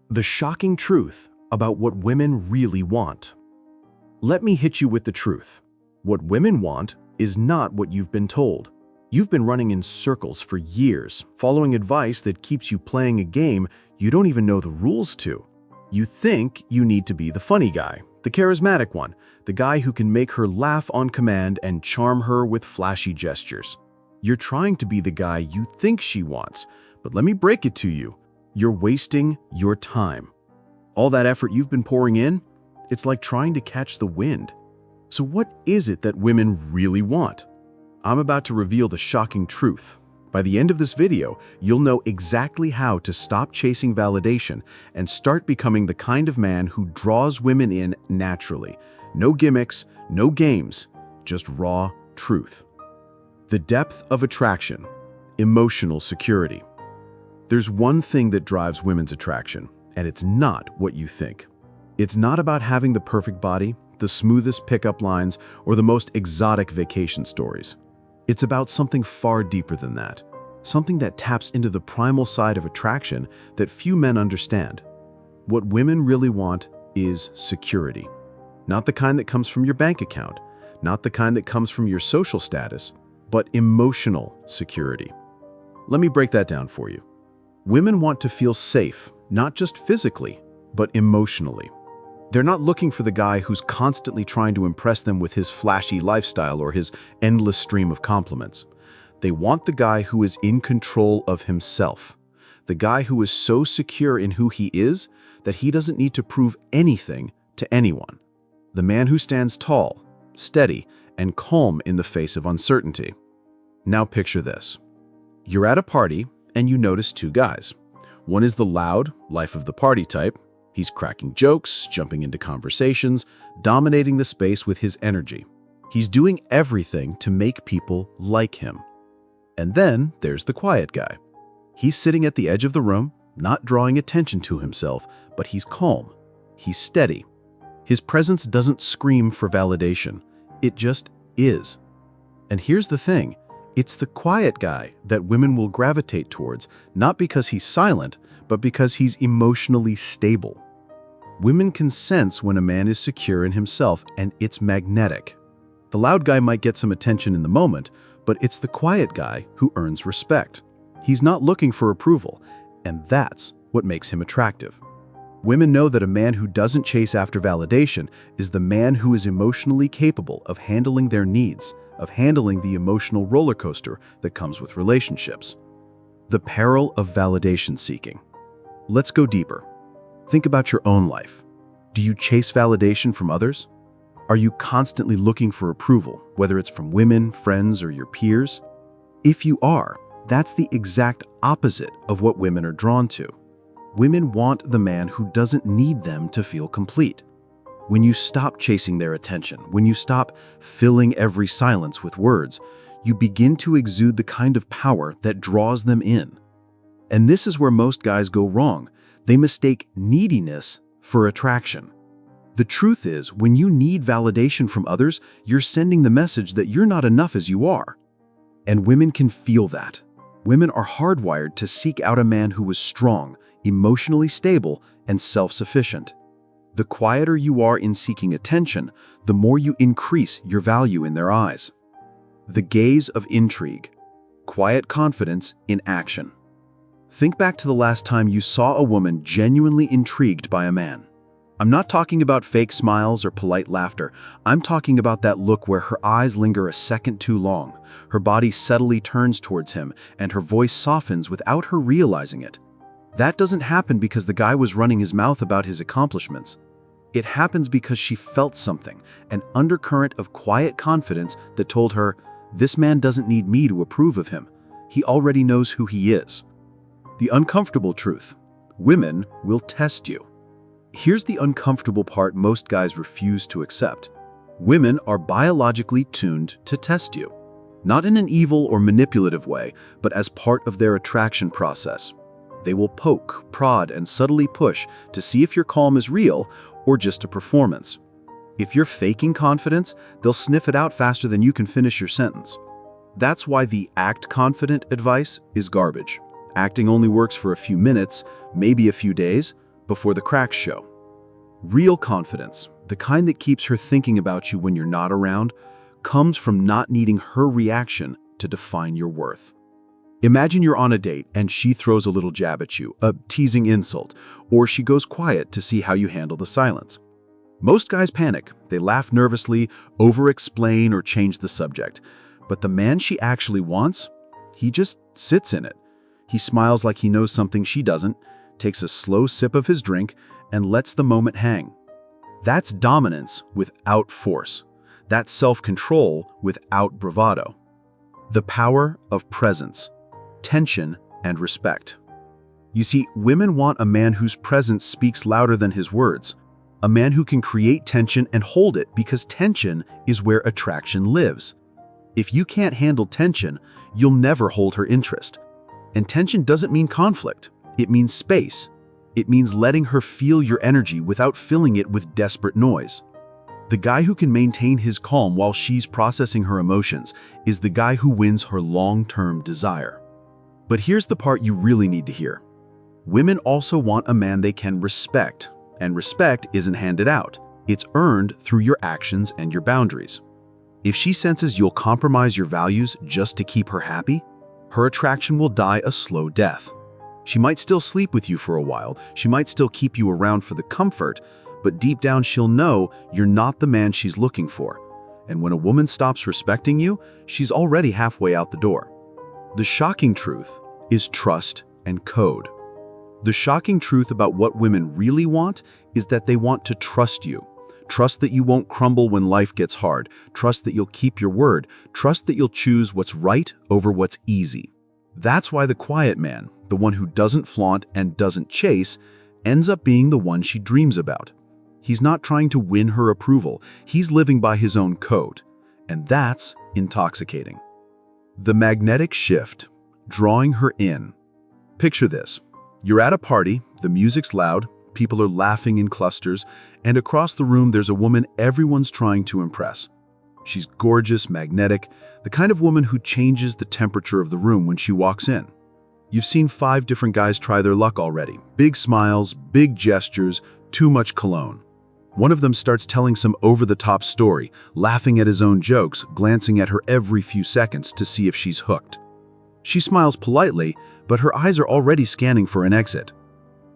The shocking truth about what women really want. Let me hit you with the truth. What women want is not what you've been told. You've been running in circles for years, following advice that keeps you playing a game you don't even know the rules to. You think you need to be the funny guy, the charismatic one, the guy who can make her laugh on command and charm her with flashy gestures. You're trying to be the guy you think she wants, but let me break it to you. You're wasting your time. All that effort you've been pouring in, it's like trying to catch the wind. So what is it that women really want? I'm about to reveal the shocking truth. By the end of this video, you'll know exactly how to stop chasing validation and start becoming the kind of man who draws women in naturally. No gimmicks, no games, just raw truth. The depth of attraction, emotional security. There's one thing that drives women's attraction, and it's not what you think. It's not about having the perfect body, the smoothest pickup lines, or the most exotic vacation stories. It's about something far deeper than that. Something that taps into the primal side of attraction that few men understand. What women really want is security. Not the kind that comes from your bank account, not the kind that comes from your social status, but emotional security. Let me break that down for you. Women want to feel safe, not just physically, but emotionally. They're not looking for the guy who's constantly trying to impress them with his flashy lifestyle or his endless stream of compliments. They want the guy who is in control of himself. The guy who is so secure in who he is that he doesn't need to prove anything to anyone. The man who stands tall, steady, and calm in the face of uncertainty. Now picture this. You're at a party and you notice two guys. One is the loud, life of the party type. He's cracking jokes, jumping into conversations, dominating the space with his energy. He's doing everything to make people like him. And then there's the quiet guy. He's sitting at the edge of the room, not drawing attention to himself, but he's calm. He's steady. His presence doesn't scream for validation. It just is. And here's the thing. It's the quiet guy that women will gravitate towards, not because he's silent, but because he's emotionally stable. Women can sense when a man is secure in himself, and it's magnetic. The loud guy might get some attention in the moment, but it's the quiet guy who earns respect. He's not looking for approval, and that's what makes him attractive. Women know that a man who doesn't chase after validation is the man who is emotionally capable of handling their needs, of handling the emotional roller coaster that comes with relationships. The peril of validation seeking. Let's go deeper. Think about your own life. Do you chase validation from others? Are you constantly looking for approval, whether it's from women, friends, or your peers? If you are, that's the exact opposite of what women are drawn to. Women want the man who doesn't need them to feel complete. When you stop chasing their attention, when you stop filling every silence with words, you begin to exude the kind of power that draws them in. And this is where most guys go wrong. They mistake neediness for attraction. The truth is, when you need validation from others, you're sending the message that you're not enough as you are. And women can feel that. Women are hardwired to seek out a man who is strong, emotionally stable, and self-sufficient. The quieter you are in seeking attention, the more you increase your value in their eyes. The gaze of intrigue. Quiet confidence in action. Think back to the last time you saw a woman genuinely intrigued by a man. I'm not talking about fake smiles or polite laughter. I'm talking about that look where her eyes linger a second too long, her body subtly turns towards him, and her voice softens without her realizing it. That doesn't happen because the guy was running his mouth about his accomplishments. It happens because she felt something, an undercurrent of quiet confidence that told her, this man doesn't need me to approve of him. He already knows who he is. The uncomfortable truth. Women will test you. Here's the uncomfortable part most guys refuse to accept. Women are biologically tuned to test you. Not in an evil or manipulative way, but as part of their attraction process. They will poke, prod, and subtly push to see if your calm is real or just a performance. If you're faking confidence, they'll sniff it out faster than you can finish your sentence. That's why the act confident advice is garbage. Acting only works for a few minutes, maybe a few days, before the cracks show. Real confidence, the kind that keeps her thinking about you when you're not around, comes from not needing her reaction to define your worth. Imagine you're on a date and she throws a little jab at you, a teasing insult, or she goes quiet to see how you handle the silence. Most guys panic. They laugh nervously, over-explain, or change the subject. But the man she actually wants, he just sits in it. He smiles like he knows something she doesn't, takes a slow sip of his drink, and lets the moment hang. That's dominance without force. That's self-control without bravado. The power of presence, tension, and respect. You see, women want a man whose presence speaks louder than his words. A man who can create tension and hold it, because tension is where attraction lives. If you can't handle tension, you'll never hold her interest. And tension doesn't mean conflict. It means space. It means letting her feel your energy without filling it with desperate noise. The guy who can maintain his calm while she's processing her emotions is the guy who wins her long-term desire. But here's the part you really need to hear. Women also want a man they can respect, and respect isn't handed out. It's earned through your actions and your boundaries. If she senses you'll compromise your values just to keep her happy, her attraction will die a slow death. She might still sleep with you for a while, she might still keep you around for the comfort, but deep down she'll know you're not the man she's looking for. And when a woman stops respecting you, she's already halfway out the door. The shocking truth is trust and code. The shocking truth about what women really want is that they want to trust you. Trust that you won't crumble when life gets hard. Trust that you'll keep your word. Trust that you'll choose what's right over what's easy. That's why the quiet man, the one who doesn't flaunt and doesn't chase, ends up being the one she dreams about. He's not trying to win her approval. He's living by his own code. And that's intoxicating. The magnetic shift, drawing her in. Picture this. You're at a party, the music's loud, people are laughing in clusters, and across the room there's a woman everyone's trying to impress. She's gorgeous, magnetic, the kind of woman who changes the temperature of the room when she walks in. You've seen 5 different guys try their luck already. Big smiles, big gestures, too much cologne. One of them starts telling some over-the-top story, laughing at his own jokes, glancing at her every few seconds to see if she's hooked. She smiles politely, but her eyes are already scanning for an exit.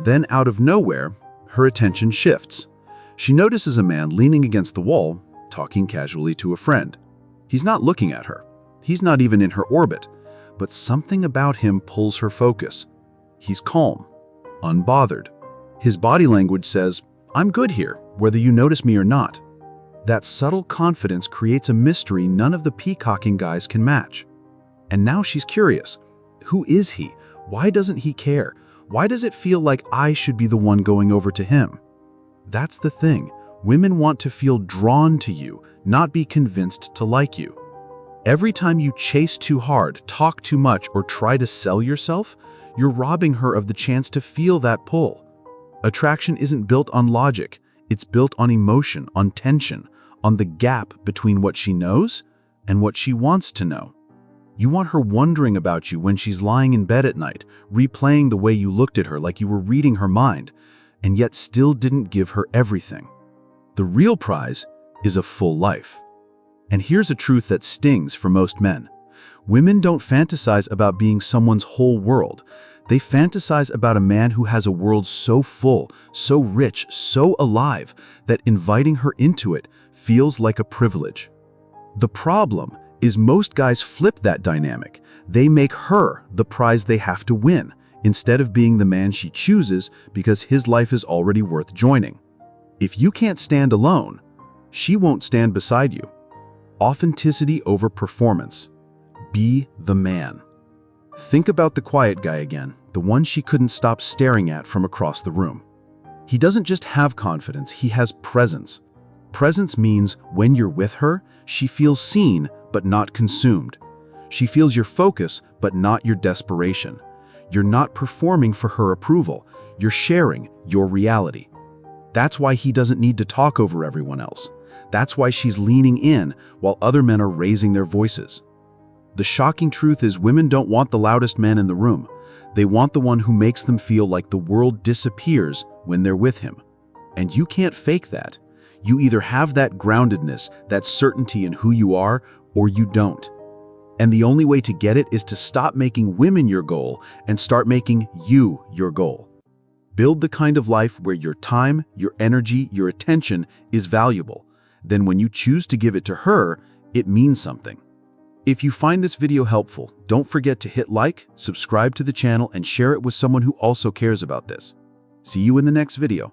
Then, out of nowhere, her attention shifts. She notices a man leaning against the wall, talking casually to a friend. He's not looking at her. He's not even in her orbit. But something about him pulls her focus. He's calm, unbothered. His body language says, "I'm good here, whether you notice me or not." That subtle confidence creates a mystery none of the peacocking guys can match. And now she's curious. Who is he? Why doesn't he care? Why does it feel like I should be the one going over to him? That's the thing. Women want to feel drawn to you, not be convinced to like you. Every time you chase too hard, talk too much, or try to sell yourself, you're robbing her of the chance to feel that pull. Attraction isn't built on logic. It's built on emotion, on tension, on the gap between what she knows and what she wants to know. You want her wondering about you when she's lying in bed at night, replaying the way you looked at her like you were reading her mind, and yet still didn't give her everything. The real prize is a full life. And here's a truth that stings for most men. Women don't fantasize about being someone's whole world. They fantasize about a man who has a world so full, so rich, so alive, that inviting her into it feels like a privilege. The problem is most guys flip that dynamic. They make her the prize they have to win, instead of being the man she chooses because his life is already worth joining. If you can't stand alone, she won't stand beside you. Authenticity over performance. Be the man. Think about the quiet guy again, the one she couldn't stop staring at from across the room. He doesn't just have confidence, he has presence. Presence means when you're with her, she feels seen but not consumed. She feels your focus but not your desperation. You're not performing for her approval, you're sharing your reality. That's why he doesn't need to talk over everyone else. That's why she's leaning in while other men are raising their voices. The shocking truth is women don't want the loudest man in the room. They want the one who makes them feel like the world disappears when they're with him. And you can't fake that. You either have that groundedness, that certainty in who you are, or you don't. And the only way to get it is to stop making women your goal and start making you your goal. Build the kind of life where your time, your energy, your attention is valuable. Then when you choose to give it to her, it means something. If you find this video helpful, don't forget to hit like, subscribe to the channel, and share it with someone who also cares about this. See you in the next video.